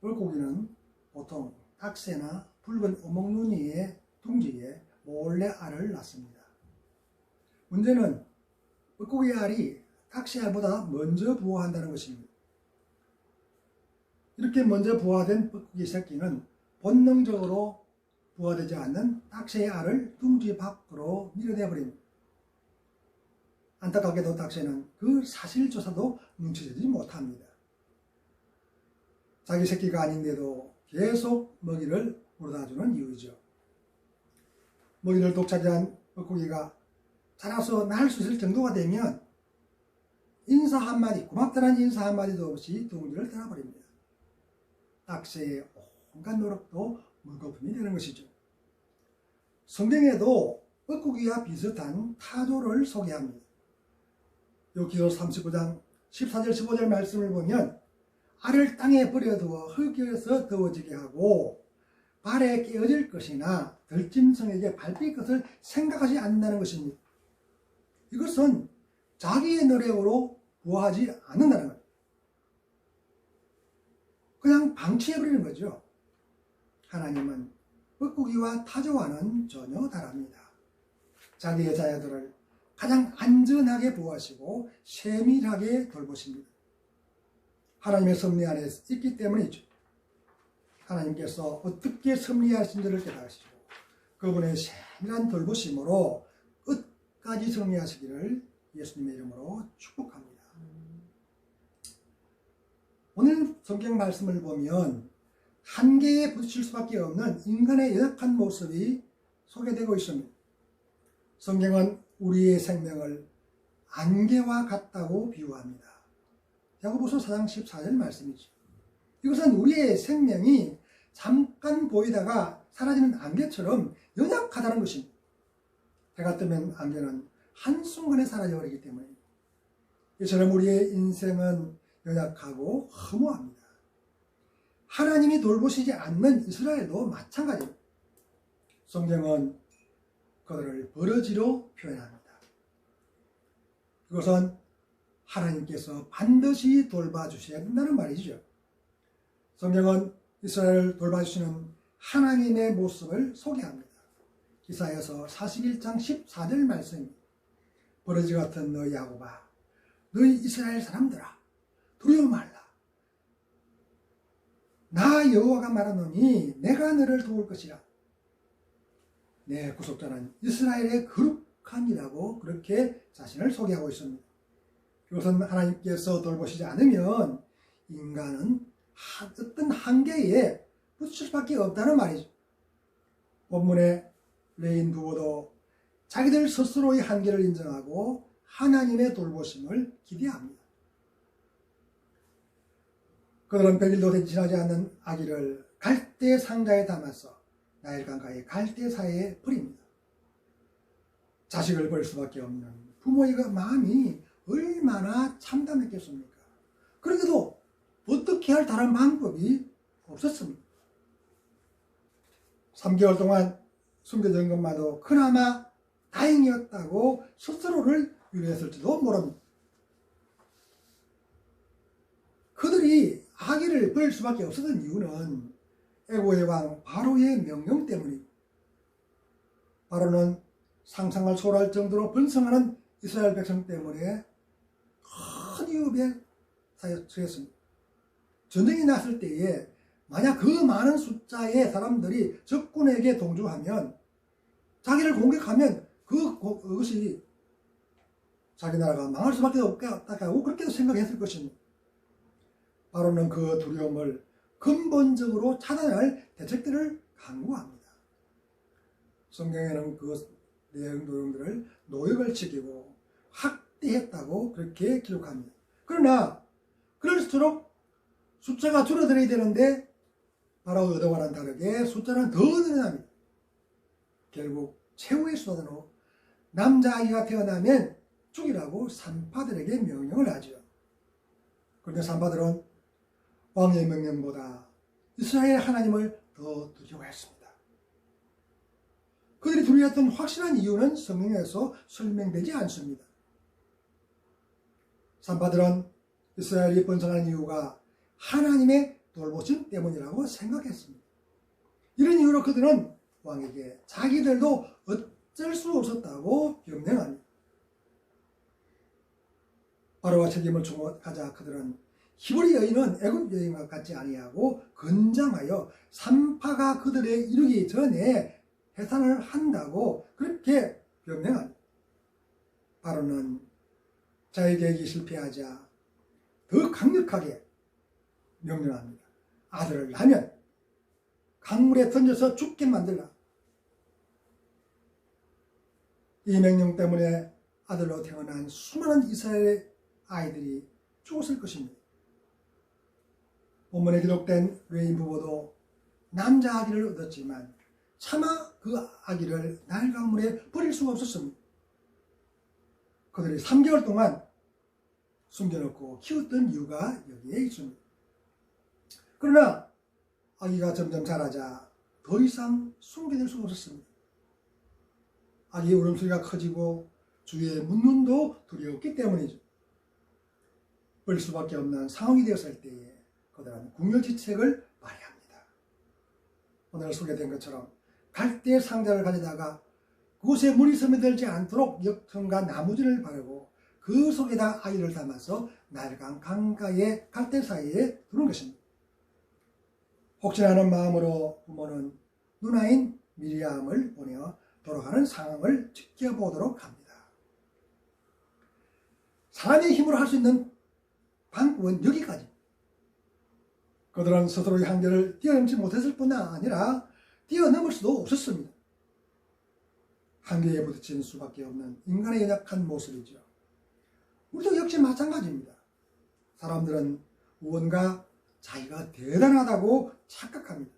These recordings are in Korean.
물고기는 보통 탁새나 붉은 어묵무늬의 둥지에 몰래 알을 낳습니다. 문제는 물고기 알이 탁새 알보다 먼저 부화한다는 것입니다. 이렇게 먼저 부화된 물고기 새끼는 본능적으로 부화되지 않는 탁새의 알을 둥지 밖으로 밀어내버립니다. 안타깝게도 탁새는 그 사실조차도 눈치채지 못합니다. 자기 새끼가 아닌데도 계속 먹이를 물어다주는 이유죠. 먹이를 독차지한 물고기가 자라서 날 수 있을 정도가 되면 인사 한마디, 고맙다는 인사 한마디도 없이 둥지를 떠나버립니다. 탁새의 온갖 노력도 물거품이 되는 것이죠. 성경에도 물고기와 비슷한 타조를 소개합니다. 욥기서 39장 14절 15절 말씀을 보면 알을 땅에 버려두어 흙에서 더워지게 하고 발에 깨어질 것이나 들짐승에게 밟힐 것을 생각하지 않는다는 것입니다. 이것은 자기의 노력으로 부화하지 않는다는 거예요. 그냥 방치해버리는 거죠. 하나님은 물고기와 타조와는 전혀 다릅니다. 자기의 자녀들을 가장 안전하게 보호하시고 세밀하게 돌보십니다. 하나님의 섭리 안에 있기 때문이죠. 하나님께서 어떻게 섭리하신지를 깨달으시고 그분의 세밀한 돌보심으로 끝까지 승리하시기를 예수님의 이름으로 축복합니다. 오늘 성경 말씀을 보면 한계에 부딪힐 수밖에 없는 인간의 연약한 모습이 소개되고 있습니다. 성경은 우리의 생명을 안개와 같다고 비유합니다. 야고보서 4장 14절 말씀이죠. 이것은 우리의 생명이 잠깐 보이다가 사라지는 안개처럼 연약하다는 것입니다. 해가 뜨면 안개는 한순간에 사라져버리기 때문입니다. 이처럼 우리의 인생은 연약하고 허무합니다. 하나님이 돌보시지 않는 이스라엘도 마찬가지입니다. 성경은 그들을 버러지로 표현합니다. 이것은 하나님께서 반드시 돌봐주셔야 된다는 말이죠. 성경은 이스라엘을 돌봐주시는 하나님의 모습을 소개합니다. 이사야서 41장 14절 말씀입니다. 버러지 같은 너희 야곱아, 너희 이스라엘 사람들아, 두려워 말라. 나 여호와가 말하노니 내가 너를 도울 것이라. 내 구속자는 이스라엘의 거룩함이라고 그렇게 자신을 소개하고 있습니다. 이것은 하나님께서 돌보시지 않으면 인간은 어떤 한계에 부딪힐 수밖에 없다는 말이죠. 본문의 레인 부부도 자기들 스스로의 한계를 인정하고 하나님의 돌보심을 기대합니다. 그들은 100일도 지나지 않는 아기를 갈대 상자에 담아서 나일강가의 갈대사에 버립니다. 자식을 버릴 수밖에 없는 부모의 그 마음이 얼마나 참담했겠습니까? 그런데도 어떻게 할 다른 방법이 없었습니다. 3개월 동안 숨겨진 것만도 그나마 다행이었다고 스스로를 위로했을지도 모릅니다. 그들이 아기를 버릴 수밖에 없었던 이유는 애고의 왕 바로의 명령 때문입니다. 바로는 상상을 초월할 정도로 번성하는 이스라엘 백성 때문에 큰 위협에 처했습니다. 전쟁이 났을 때에 만약 그 많은 숫자의 사람들이 적군에게 동조하면 자기를 공격하면 그것이 자기 나라가 망할 수밖에 없다고 그렇게 생각했을 것입니다. 바로는 그 두려움을 근본적으로 차단할 대책들을 강구합니다. 성경에는 그 내용들을 노역을 지키고 학대했다고 그렇게 기록합니다. 그러나 그럴수록 숫자가 줄어들어야 되는데 바로 의도와는 다르게 숫자는 더 늘어납니다. 결국 최후의 수단으로 남자아이가 태어나면 죽이라고 산파들에게 명령을 하죠. 그런데 산파들은 왕의 명령보다 이스라엘 하나님을 더 두려워했습니다. 그들이 두려워했던 확실한 이유는 성경에서 설명되지 않습니다. 산파들은 이스라엘이 번성한 이유가 하나님의 돌보심 때문이라고 생각했습니다. 이런 이유로 그들은 왕에게 자기들도 어쩔 수 없었다고 변명합니다. 바로와 책임을 주고가자 그들은 히브리 여인은 애굽 여인과 같지 아니하고 건장하여 산파가 그들에 이르기 전에 해산을 한다고 그렇게 변명합니다. 바로는 자기 계획이 실패하자 더 강력하게 명령합니다. 아들을 낳으면 강물에 던져서 죽게 만들라. 이 명령 때문에 아들로 태어난 수많은 이스라엘 아이들이 죽었을 것입니다. 본문에 기록된 외인 부부도 남자 아기를 얻었지만 차마 그 아기를 나일 강물에 버릴 수가 없었습니다. 그들이 3개월 동안 숨겨놓고 키웠던 이유가 여기에 있습니다. 그러나 아기가 점점 자라자 더 이상 숨겨낼 수가 없었습니다. 아기의 울음소리가 커지고 주위의 묻는도 두려웠기 때문이죠. 버릴 수밖에 없는 상황이 되었을 때에 그들은 궁여지책을 발휘합니다. 오늘 소개된 것처럼 갈대 상자를 가져다가 그곳에 물이 스며들지 않도록 역청과 나무진을 바르고 그 속에다 아이를 담아서 나일강 강가의 갈대 사이에 두는 것입니다. 혹시나 하는 마음으로 부모는 누나인 미리암을 보내어 돌아가는 상황을 지켜보도록 합니다. 사람의 힘으로 할 수 있는 방법은 여기까지. 그들은 스스로의 한계를 뛰어넘지 못했을 뿐 아니라 뛰어넘을 수도 없었습니다. 한계에 부딪힐 수밖에 없는 인간의 연약한 모습이죠. 우리도 역시 마찬가지입니다. 사람들은 무언가 자기가 대단하다고 착각합니다.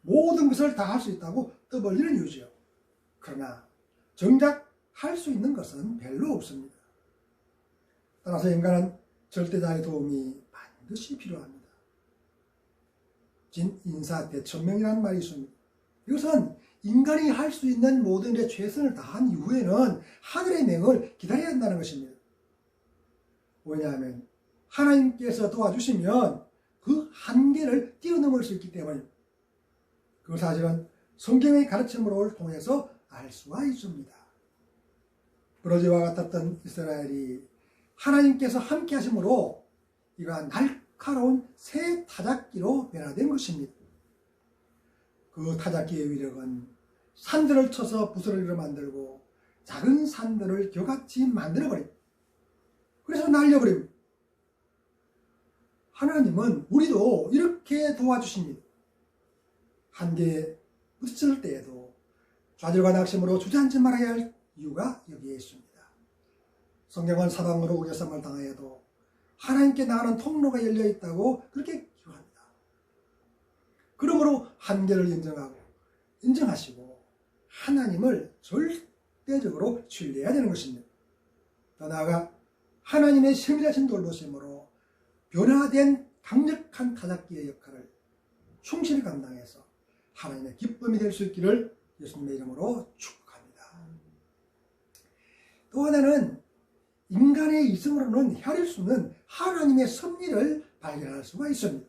모든 것을 다 할 수 있다고 떠벌리는 이유죠. 그러나 정작 할 수 있는 것은 별로 없습니다. 따라서 인간은 절대자의 도움이 반드시 필요합니다. 진인사대천명이라는 말이 있습니다. 이것은 인간이 할 수 있는 모든 일에 최선을 다한 이후에는 하늘의 명을 기다려야 한다는 것입니다. 왜냐하면 하나님께서 도와주시면 그 한계를 뛰어넘을 수 있기 때문입니다. 그 사실은 성경의 가르침을 통해서 알 수가 있습니다. 부러지와 같았던 이스라엘이 하나님께서 함께 하심으로 이가 날카로운 새 타작기로 변화된 것입니다. 그 타작기의 위력은 산들을 쳐서 부스러기로 만들고 작은 산들을 겨같이 만들어버립니다. 그래서 날려버립니다. 하나님은 우리도 이렇게 도와주십니다. 한계에 부딪힐 때에도 좌절과 낙심으로 주저앉지 말아야 할 이유가 여기에 있습니다. 성경은 사방으로 우겨쌈을 당하여도 하나님께 나가는 통로가 열려 있다고 그렇게 기도합니다. 그러므로 한계를 인정하시고 하나님을 절대적으로 신뢰해야 되는 것입니다. 더 나아가 하나님의 세밀하신 돌보심으로 변화된 강력한 타작기의 역할을 충실히 감당해서 하나님의 기쁨이 될 수 있기를 예수님의 이름으로 축복합니다. 또 하나는 인간의 이성으로는 헤아릴 수 없는 하나님의 섭리를 발견할 수가 있습니다.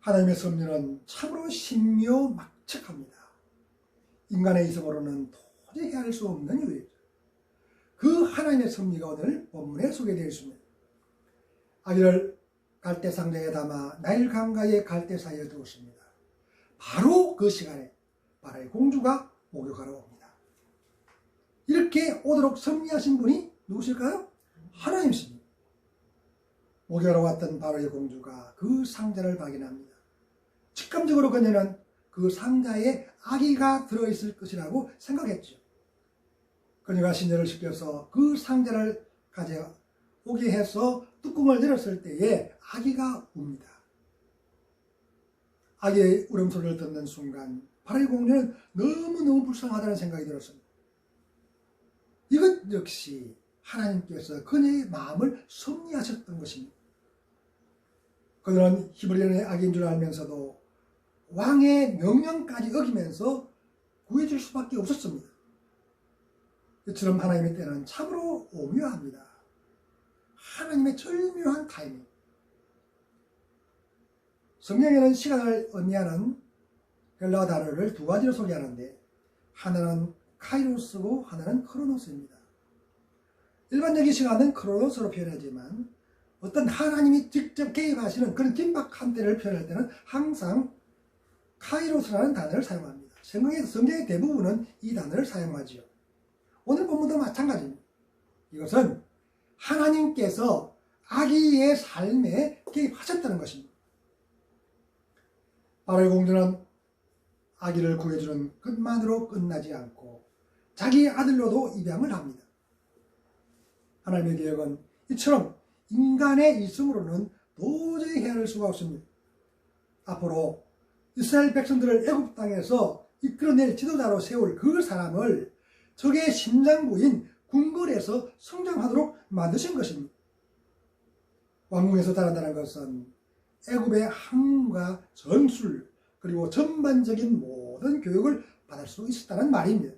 하나님의 섭리는 참으로 신묘막측합니다. 인간의 이성으로는 도저히 헤아릴 수 없는 이유이죠. 그 하나님의 섭리가 오늘 본문에 소개되어 있습니다. 아기를 갈대 상자에 담아 나일 강가의 갈대 사이에 두었습니다. 바로 그 시간에 바로의 공주가 목욕하러 옵니다. 이렇게 오도록 섭리하신 분이 누구실까요? 하나님이십니다. 목욕하러 왔던 바로의 공주가 그 상자를 발견합니다. 직감적으로 그녀는 그 상자에 아기가 들어있을 것이라고 생각했죠. 그녀가 신녀를 시켜서 그 상자를 가져오게 해서 뚜껑을 열었을 때에 아기가 웁니다. 아기의 울음소리를 듣는 순간 바로의 공주는 너무너무 불쌍하다는 생각이 들었습니다. 이것 역시 하나님께서 그녀의 마음을 섭리하셨던 것입니다. 그녀는 히브리인의 아기인 줄 알면서도 왕의 명령까지 어기면서 구해줄 수밖에 없었습니다. 이처럼 하나님의 때는 참으로 오묘합니다. 하나님의 절묘한 타이밍. 성경에는 시간을 의미하는 헬라어 단어를 두 가지로 소개하는데 하나는 카이로스고 하나는 크로노스입니다. 일반적인 시간은 크로노스로 표현하지만 어떤 하나님이 직접 개입하시는 그런 긴박한 때를 표현할 때는 항상 카이로스라는 단어를 사용합니다. 성경의 대부분은 이 단어를 사용하지요. 오늘 본문도 마찬가지입니다. 이것은 하나님께서 아기의 삶에 개입하셨다는 것입니다. 바로의 공주는 아기를 구해주는 것만으로 끝나지 않고 자기 아들로도 입양을 합니다. 하나님의 계획은 이처럼 인간의 있음으로는 도저히 헤아릴 수가 없습니다. 앞으로 이스라엘 백성들을 애굽 땅에서 이끌어낼 지도자로 세울 그 사람을 적의 심장부인 궁궐에서 성장하도록 만드신 것입니다. 왕궁에서 자란다는 것은 애굽의 학문과 전술 그리고 전반적인 모든 교육을 받을 수 있었다는 말입니다.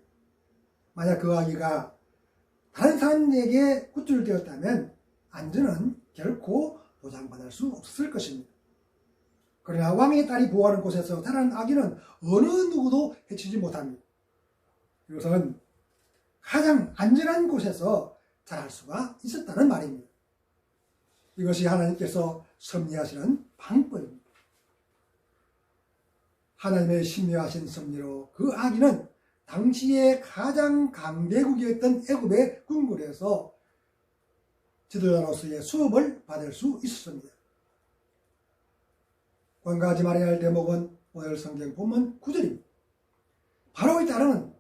만약 그 아기가 다른 사람에게 구출되었다면 안전은 결코 보장받을 수 없을 것입니다. 그러나 왕의 딸이 보호하는 곳에서 자라는 아기는 어느 누구도 해치지 못합니다. 이것은 가장 안전한 곳에서 자랄 수가 있었다는 말입니다. 이것이 하나님께서 섭리하시는 방법입니다. 하나님의 신묘하신 섭리로 그 아기는 당시에 가장 강대국이었던 애굽의 궁궐에서 지도자로서의 수업을 받을 수 있었습니다. 관가하지 말아야 할 대목은 오늘 성경 본문 9절입니다. 바로의 딸은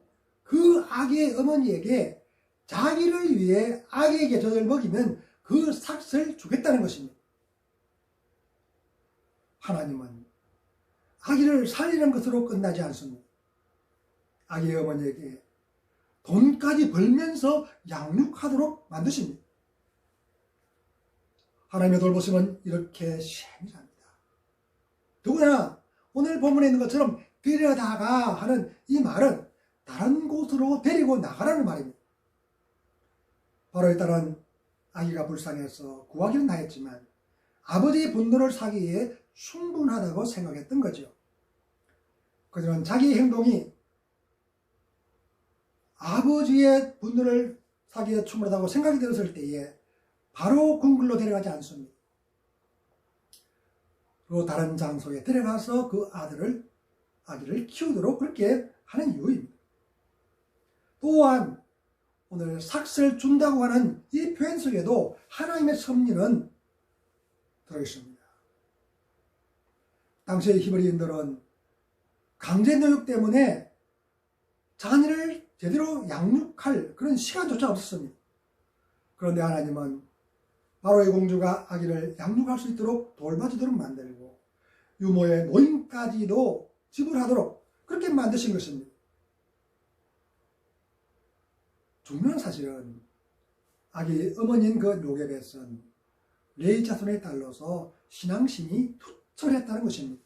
그 아기의 어머니에게 자기를 위해 아기에게 젖을 먹이면 그 삭을 주겠다는 것입니다. 하나님은 아기를 살리는 것으로 끝나지 않습니다. 아기의 어머니에게 돈까지 벌면서 양육하도록 만드십니다. 하나님의 돌보심은 이렇게 세밀합니다. 더구나 오늘 본문에 있는 것처럼 데려다가 하는 이 말은 다른 곳으로 데리고 나가라는 말입니다. 바로의 딸은 아기가 불쌍해서 구하기는 하였지만 아버지의 분노를 사기에 충분하다고 생각했던 거죠. 그들은 자기의 행동이 아버지의 분노를 사기에 충분하다고 생각이 들었을 때에 바로 궁궐로 데려가지 않습니다. 그 다른 장소에 데려가서 그 아기를 키우도록 그렇게 하는 이유입니다. 또한 오늘 삭을 준다고 하는 이 표현 속에도 하나님의 섭리는 들어있습니다. 당시의 히브리인들은 강제노역 때문에 자녀를 제대로 양육할 그런 시간조차 없었습니다. 그런데 하나님은 바로의 공주가 아기를 양육할 수 있도록 돌봐주도록 만들고 유모의 노임까지도 지불하도록 그렇게 만드신 것입니다. 중요한 사실은 아기의 어머니인 그 요게벳은 레위 자손의 딸로서 신앙심이 투철했다는 것입니다.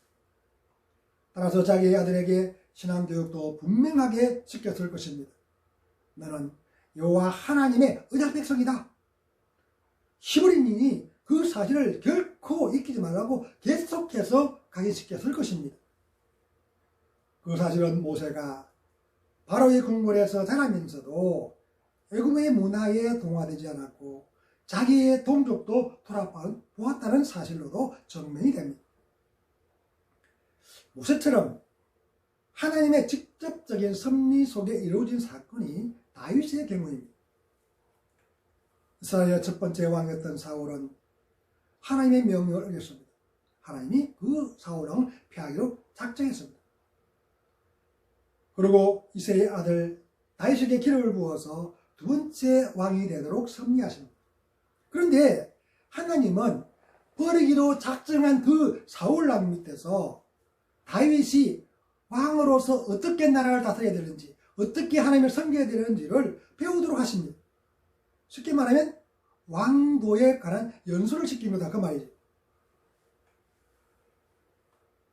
따라서 자기의 아들에게 신앙교육도 분명하게 시켰을 것입니다. 너는 여호와 하나님의 언약 백성이다. 히브리인이 그 사실을 결코 잊지 말라고 계속해서 각인시켰을 것입니다. 그 사실은 모세가 바로의 궁궐에서 자라면서도 애굽의 문화에 동화되지 않았고 자기의 동족도 돌아보았다는 사실로도 증명이 됩니다. 모세처럼 하나님의 직접적인 섭리 속에 이루어진 사건이 다윗의 경우입니다. 이스라엘의 첫 번째 왕이었던 사울은 하나님의 명령을 어겼습니다. 하나님이 그 사울왕을 패하기로 작정했습니다. 그리고 이새의 아들 다윗에게 기름을 부어서 두 번째 왕이 되도록 섭리하십니다. 그런데 하나님은 버리기로 작정한 그 사울왕 밑에서 다윗이 왕으로서 어떻게 나라를 다스려야 되는지, 어떻게 하나님을 섬겨야 되는지를 배우도록 하십니다. 쉽게 말하면 왕도에 관한 연수를 시킵니다. 그 말이죠.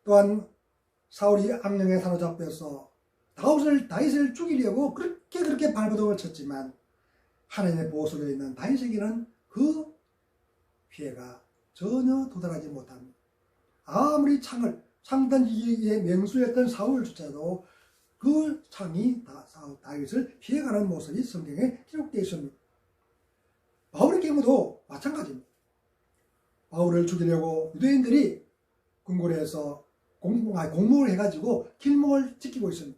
또한 사울이 악령에 사로잡혀서 다윗을 죽이려고 그렇게 발버둥을 쳤지만 하나님의 보호 속에 있는 다윗에게는 그 피해가 전혀 도달하지 못합니다. 아무리 창 던지기에 맹수였던 사울조차도 그 창이 다윗을 피해가는 모습이 성경에 기록되어 있습니다. 바울의 경우도 마찬가지입니다. 바울을 죽이려고 유대인들이 궁궐에서 공목을 해가지고 길목을 지키고 있습니다.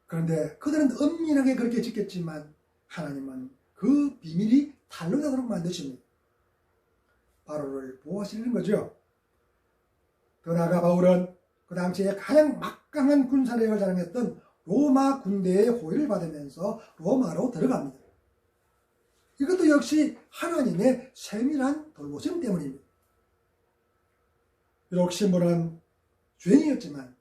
그런데 그들은 은밀하게 그렇게 지켰지만 하나님은 그 비밀이 탄로나도록 만드십니다. 바울을 보호하시는 거죠. 더 나아가 바울은 그 당시에 가장 막강한 군사력을 자랑했던 로마 군대의 호의를 받으면서 로마로 들어갑니다. 이것도 역시 하나님의 세밀한 돌보심 때문입니다. 비록 신부는 죄인이었지만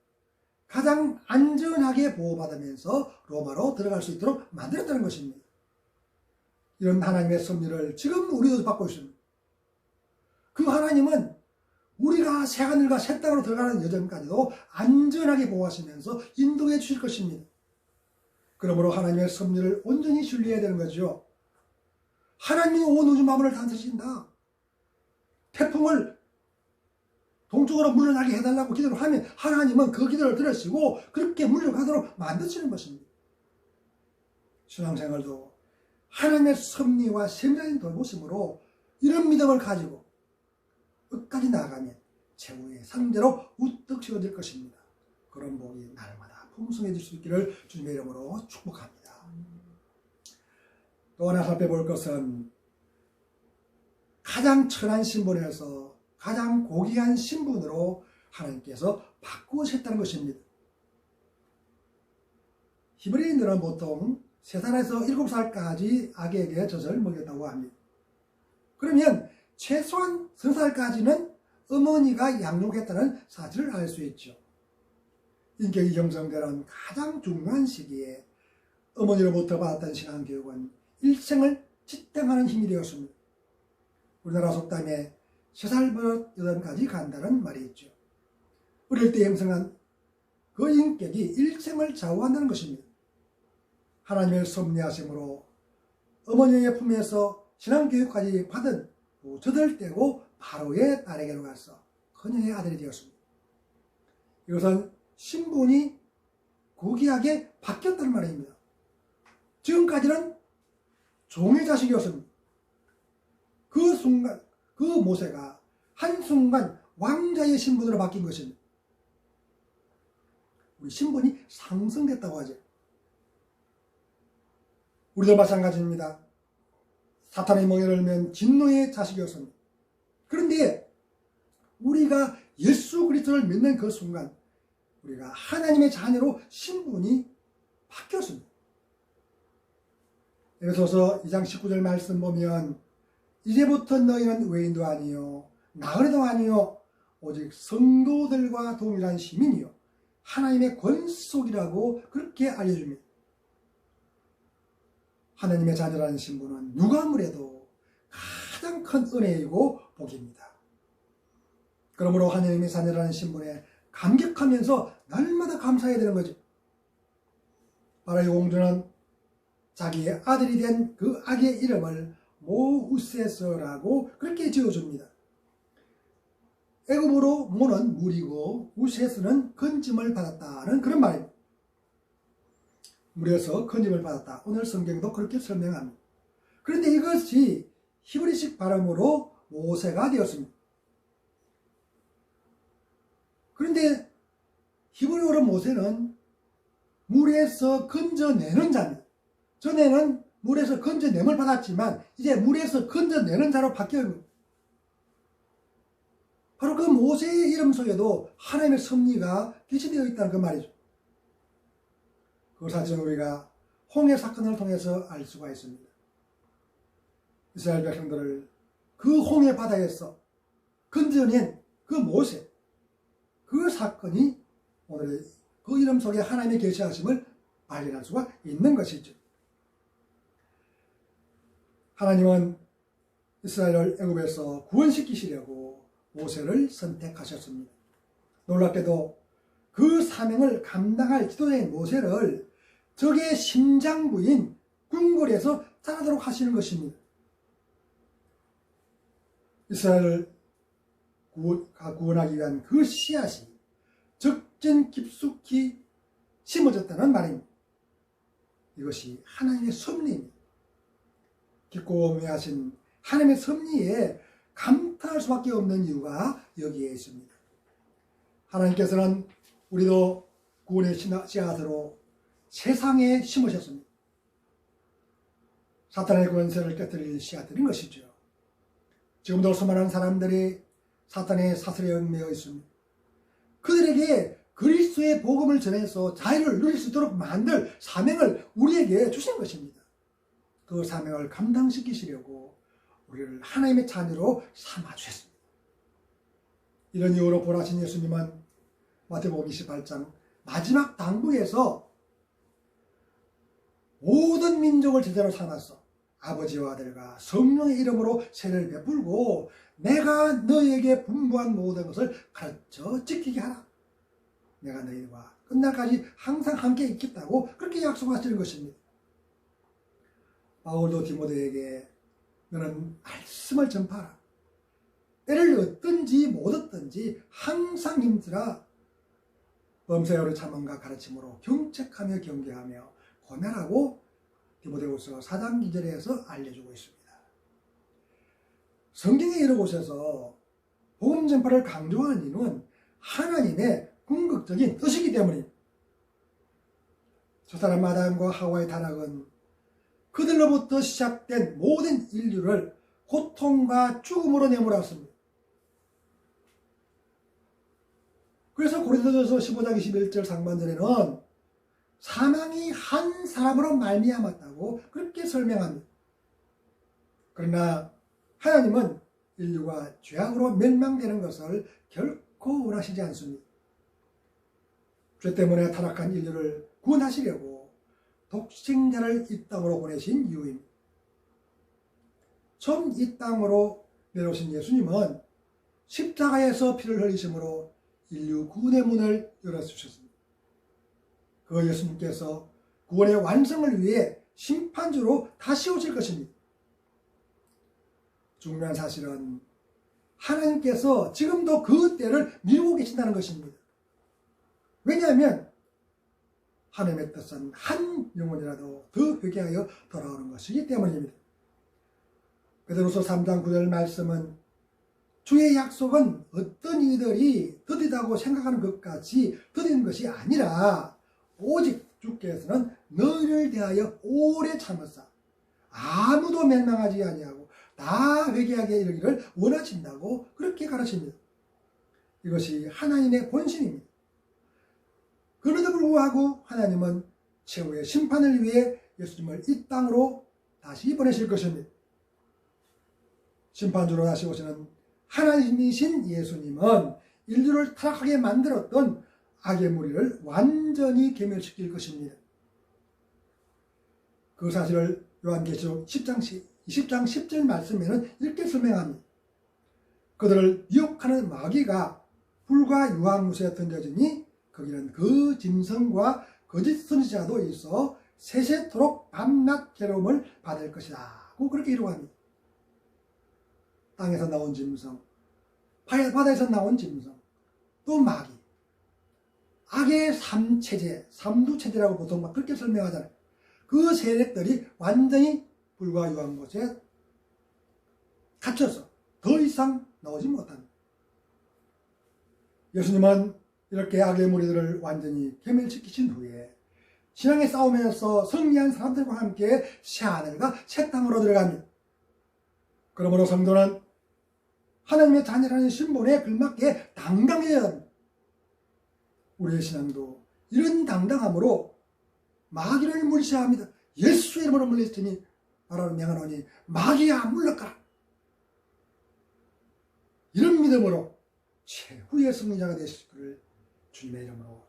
가장 안전하게 보호받으면서 로마로 들어갈 수 있도록 만들었다는 것입니다. 이런 하나님의 섭리를 지금 우리도 받고 있습니다. 그 하나님은 우리가 새하늘과 새 땅으로 들어가는 여정까지도 안전하게 보호하시면서 인도해 주실 것입니다. 그러므로 하나님의 섭리를 온전히 신뢰해야 되는 거죠. 하나님이 온 우주 만물을 다스리신다. 태풍을 동쪽으로 물러나게 해달라고 기도를 하면 하나님은 그 기도를 들으시고 그렇게 물러가도록 만드시는 것입니다. 신앙생활도 하나님의 섭리와 세밀한 돌보심으로 이런 믿음을 가지고 끝까지 나아가면 최후의 상대로 우뚝 세워질 것입니다. 그런 복이 날마다 풍성해질 수 있기를 주님의 이름으로 축복합니다. 또 하나 살펴볼 것은 가장 천한 신분에서 가장 고귀한 신분으로 하나님께서 바꾸셨다는 것입니다. 히브리인들은 보통 3살에서 7살까지 아기에게 젖을 먹였다고 합니다. 그러면 최소한 3살까지는 어머니가 양육했다는 사실을 알 수 있죠. 인격이 형성되는 가장 중요한 시기에 어머니로부터 받았던 신앙교육은 일생을 지탱하는 힘이 되었습니다. 우리나라 속담에 3살부터 8까지 간다는 말이 있죠. 어릴 때 형성한 그 인격이 일생을 좌우한다는 것입니다. 하나님의 섭리하심으로 어머니의 품에서 신앙교육까지 받은 후 젖을 떼고 바로의 딸에게로 가서 그녀의 아들이 되었습니다. 이것은 신분이 고귀하게 바뀌었다는 말입니다. 지금까지는 종의 자식이었습니다. 그 순간 그 모세가 한순간 왕자의 신분으로 바뀐 것입니다. 우리 신분이 상승됐다고 하죠. 우리도 마찬가지입니다. 사탄의 멍에를 열면 진노의 자식이었습니다. 그런데 우리가 예수 그리스도를 믿는 그 순간 우리가 하나님의 자녀로 신분이 바뀌었습니다. 에베소서 2장 19절 말씀 보면 이제부터 너희는 외인도 아니요 나그네도 아니요 오직 성도들과 동일한 시민이요 하나님의 권속이라고 그렇게 알려줍니다. 하나님의 자녀라는 신분은 누가 아무래도 가장 큰 은혜이고 복입니다. 그러므로 하나님의 자녀라는 신분에 감격하면서 날마다 감사해야 되는 거죠. 바로 이 공주는 자기의 아들이 된 그 아기의 이름을 모우세스라고 그렇게 지어줍니다. 애굽어로 모는 물이고 우세스는 건짐을 받았다는 그런 말입니다. 물에서 건짐을 받았다. 오늘 성경도 그렇게 설명합니다. 그런데 이것이 히브리식 발음으로 모세가 되었습니다. 그런데 히브리어로 모세는 물에서 건져내는 자입니다. 전에는 물에서 건져냄을 받았지만 이제 물에서 건져내는 자로 바뀌었습니다. 바로 그 모세의 이름 속에도 하나님의 섭리가 기시되어 있다는 그 말이죠. 그 사실은 우리가 홍해 사건을 통해서 알 수가 있습니다. 이스라엘 백성들을 그 홍해 바다에서 건져낸 그 모세, 그 사건이 오늘 그 이름 속에 하나님의 계시하심을 발견할 수가 있는 것이죠. 하나님은 이스라엘을 애굽에서 구원시키시려고 모세를 선택하셨습니다. 놀랍게도 그 사명을 감당할 지도자인 모세를 적의 심장부인 궁궐에서 자라도록 하시는 것입니다. 이스라엘을 구원하기 위한 그 씨앗이 적전 깊숙이 심어졌다는 말입니다. 이것이 하나님의 섭리입니다. 깊고 오묘하신 하나님의 섭리에 감탄할 수밖에 없는 이유가 여기에 있습니다. 하나님께서는 우리도 구원의 씨앗으로 세상에 심으셨습니다. 사탄의 권세를 깨뜨릴 씨앗들인 것이죠. 지금도 수많은 사람들이 사탄의 사슬에 얽매여 있습니다. 그들에게 그리스도의 복음을 전해서 자유를 누릴 수 있도록 만들 사명을 우리에게 주신 것입니다. 그 사명을 감당시키시려고 우리를 하나님의 자녀로 삼아주셨습니다. 이런 이유로 보라신 예수님은 마태복음 28장 마지막 당부에서 모든 민족을 제자로 삼아서 아버지와 아들과 성령의 이름으로 세례를 베풀고 내가 너희에게 분부한 모든 것을 가르쳐 지키게 하라. 내가 너희와 끝날까지 항상 함께 있겠다고 그렇게 약속하시는 것입니다. 바울도 디모데에게 너는 말씀을 전파하라. 때를 얻든지 못 얻든지 항상 힘쓰라. 범사여를 참음과 가르침으로 경책하며 경계하며 권하라고 디모데후서 4장 2절에서 알려주고 있습니다. 성경의 여러 곳에서 복음 전파를 강조하는 이유는 하나님의 궁극적인 뜻이기 때문입니다. 첫사람 아담과 하와의 타락은 그들로부터 시작된 모든 인류를 고통과 죽음으로 내몰았습니다. 그래서 고린도전서 15장 21절 상반절에는 사망이 한 사람으로 말미암았다고 그렇게 설명합니다. 그러나 하나님은 인류가 죄악으로 멸망되는 것을 결코 원하시지 않습니다. 죄 때문에 타락한 인류를 구원하시려고 독생자를 이 땅으로 보내신 이유입니다. 처음 이 땅으로 내려오신 예수님은 십자가에서 피를 흘리심으로 인류 구원의 문을 열어주셨습니다. 그 예수님께서 구원의 완성을 위해 심판주로 다시 오실 것입니다. 중요한 사실은 하나님께서 지금도 그 때를 미루고 계신다는 것입니다. 왜냐하면 하나님의 뜻은 한 영혼이라도 더 회개하여 돌아오는 것이기 때문입니다. 베드로서 3장 9절 말씀은 주의 약속은 어떤 이들이 더디다고 생각하는 것까지 더딘 것이 아니라 오직 주께서는 너희를 대하여 오래 참으사 아무도 멸망하지 아니하고 다 회개하게 이르기를 원하신다고 그렇게 가르칩니다. 이것이 하나님의 본심입니다. 그럼에도 불구하고 하나님은 최후의 심판을 위해 예수님을 이 땅으로 다시 보내실 것입니다. 심판주로 다시 오시는 하나님이신 예수님은 인류를 타락하게 만들었던 악의 무리를 완전히 괴멸시킬 것입니다. 그 사실을 요한계시록 10장 10절 말씀에는 이렇게 설명합니다. 그들을 미혹하는 마귀가 불과 유황무새에 던져지니 거기는 그 짐승과 거짓 선지자도 있어 세세토록 밤낮 괴로움을 받을 것이다. 그렇게 기록합니다. 땅에서 나온 짐승, 바다에서 나온 짐승, 또 마귀, 악의 삼체제, 삼두체제라고 보통 막 그렇게 설명하잖아요. 그 세력들이 완전히 불과 유한 곳에 갇혀서 더 이상 나오지 못합니다. 예수님은 이렇게 악의 무리들을 완전히 괴멸시키신 후에 신앙의 싸움에서 승리한 사람들과 함께 새하늘과 새 땅으로 들어갑니다. 그러므로 성도는 하나님의 자녀라는 신분에 걸맞게 당당해야 합니다. 우리의 신앙도 이런 당당함으로 마귀를 물리쳐야 합니다. 예수의 이름으로 물리치니 나라를 명하노니 마귀야 물러가라. 이런 믿음으로 최후의 승리자가 되실 것을 주님의 이름으로